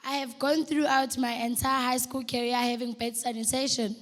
I have gone throughout my entire high school career having bad sanitation.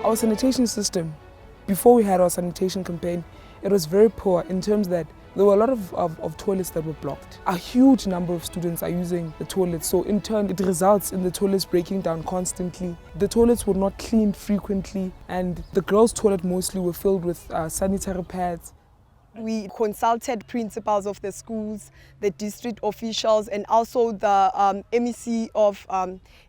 Our sanitation system, before we had our sanitation campaign, it was very poor in terms that there were a lot of toilets that were blocked. A huge number of students are using the toilets, so in turn it results in the toilets breaking down constantly. The toilets were not cleaned frequently, and the girls' toilet mostly were filled with sanitary pads. We consulted principals of the schools, the district officials, and also the MEC of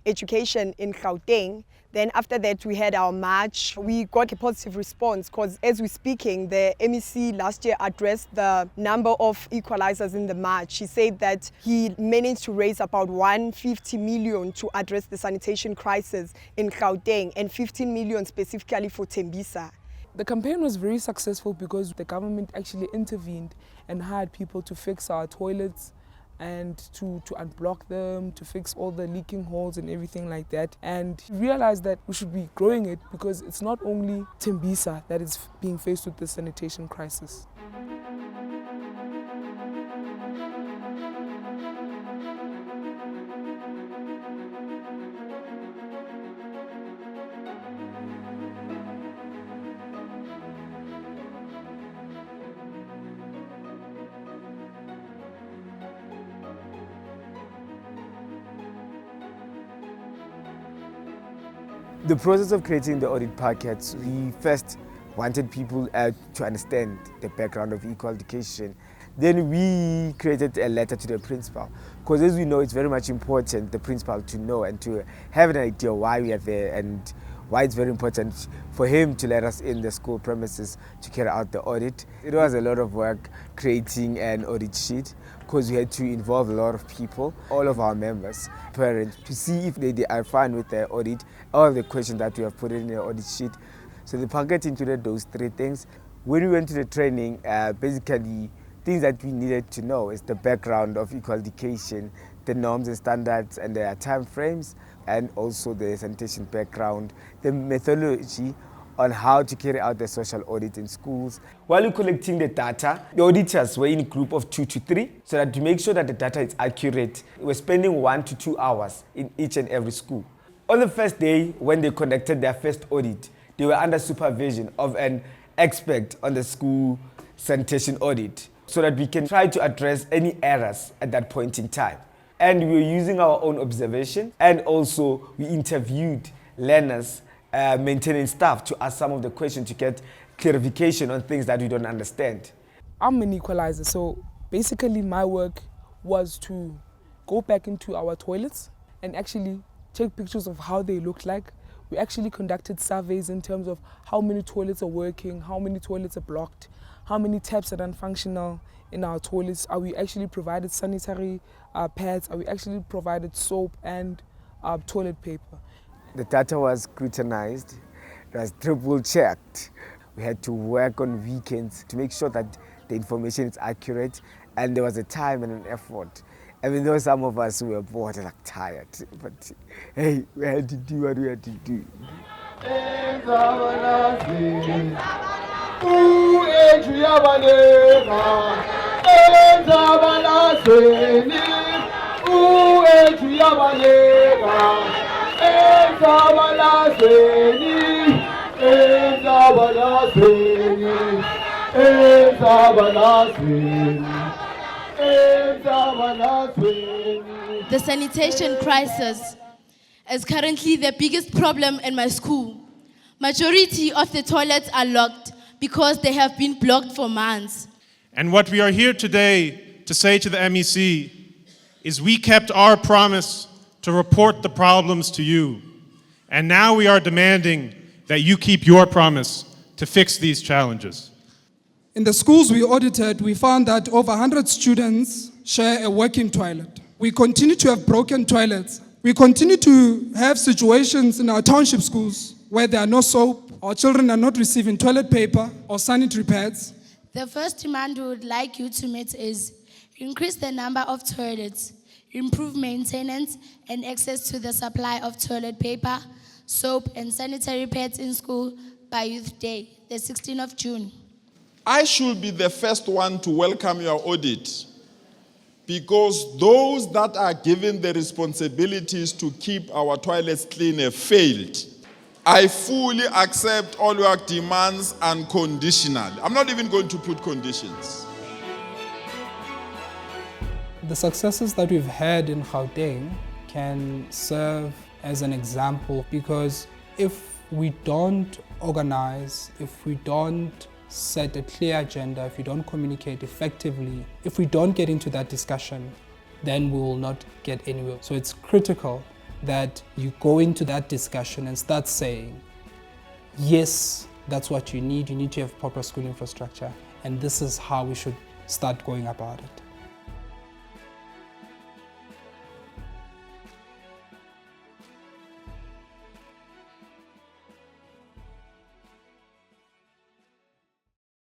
Education in Gauteng. Then after that, we had our march. We got a positive response because as we're speaking, the MEC last year addressed the number of equalisers in the march. He said that he managed to raise about 150 million to address the sanitation crisis in Gauteng and 15 million specifically for Tembisa. The campaign was very successful because the government actually intervened and hired people to fix our toilets and to unblock them, to fix all the leaking holes and everything like that. And realized that we should be growing it because it's not only Tembisa that is being faced with the sanitation crisis. The process of creating the audit packets, we first wanted people to understand the background of equal education. Then we created a letter to the principal, because as we know, it's very much important the principal to know and to have an idea why we are there and why it's very important for him to let us in the school premises to carry out the audit. It was a lot of work creating an audit sheet because we had to involve a lot of people, all of our members, parents, to see if they are fine with the audit, all the questions that we have put in the audit sheet. So the packet included those three things. When we went to the training, basically things that we needed to know is the background of equal education, the norms and standards and their time frames, and also the sanitation background, the methodology on how to carry out the social audit in schools. While we're collecting the data, the auditors were in a group of 2 to 3, so that to make sure that the data is accurate, we're spending 1 to 2 hours in each and every school. On the first day, when they conducted their first audit, they were under supervision of an expert on the school sanitation audit, so that we can try to address any errors at that point in time. And we were using our own observation, and also we interviewed learners, maintenance staff to ask some of the questions to get clarification on things that we don't understand. I'm an equalizer, so basically my work was to go back into our toilets and actually take pictures of how they looked like. We actually conducted surveys in terms of how many toilets are working, how many toilets are blocked, how many taps are unfunctional in our toilets. Are we actually provided sanitary pads? Are we actually provided soap and toilet paper? The data was scrutinized, it was triple checked. We had to work on weekends to make sure that the information is accurate, and there was a time and an effort. Even though some of us were bored and tired, but hey, we had to do what we had to do. The sanitation crisis is currently the biggest problem in my school. Majority of the toilets are locked because they have been blocked for months. And what we are here today to say to the MEC is we kept our promise to report the problems to you. And now we are demanding that you keep your promise to fix these challenges. In the schools we audited, we found that over 100 students share a working toilet. We continue to have broken toilets. We continue to have situations in our township schools where there are no soap, our children are not receiving toilet paper or sanitary pads. The first demand we would like you to meet is increase the number of toilets, improve maintenance and access to the supply of toilet paper, soap and sanitary pads in school by Youth Day, the 16th of June. I should be the first one to welcome your audit, because those that are given the responsibilities to keep our toilets clean have failed. I fully accept all your demands unconditionally. I'm not even going to put conditions. The successes that we've had in Gauteng can serve as an example, because if we don't organize, if we don't set a clear agenda, if we don't communicate effectively, if we don't get into that discussion, then we will not get anywhere. So it's critical that you go into that discussion and start saying, yes, that's what you need to have proper school infrastructure, and this is how we should start going about it.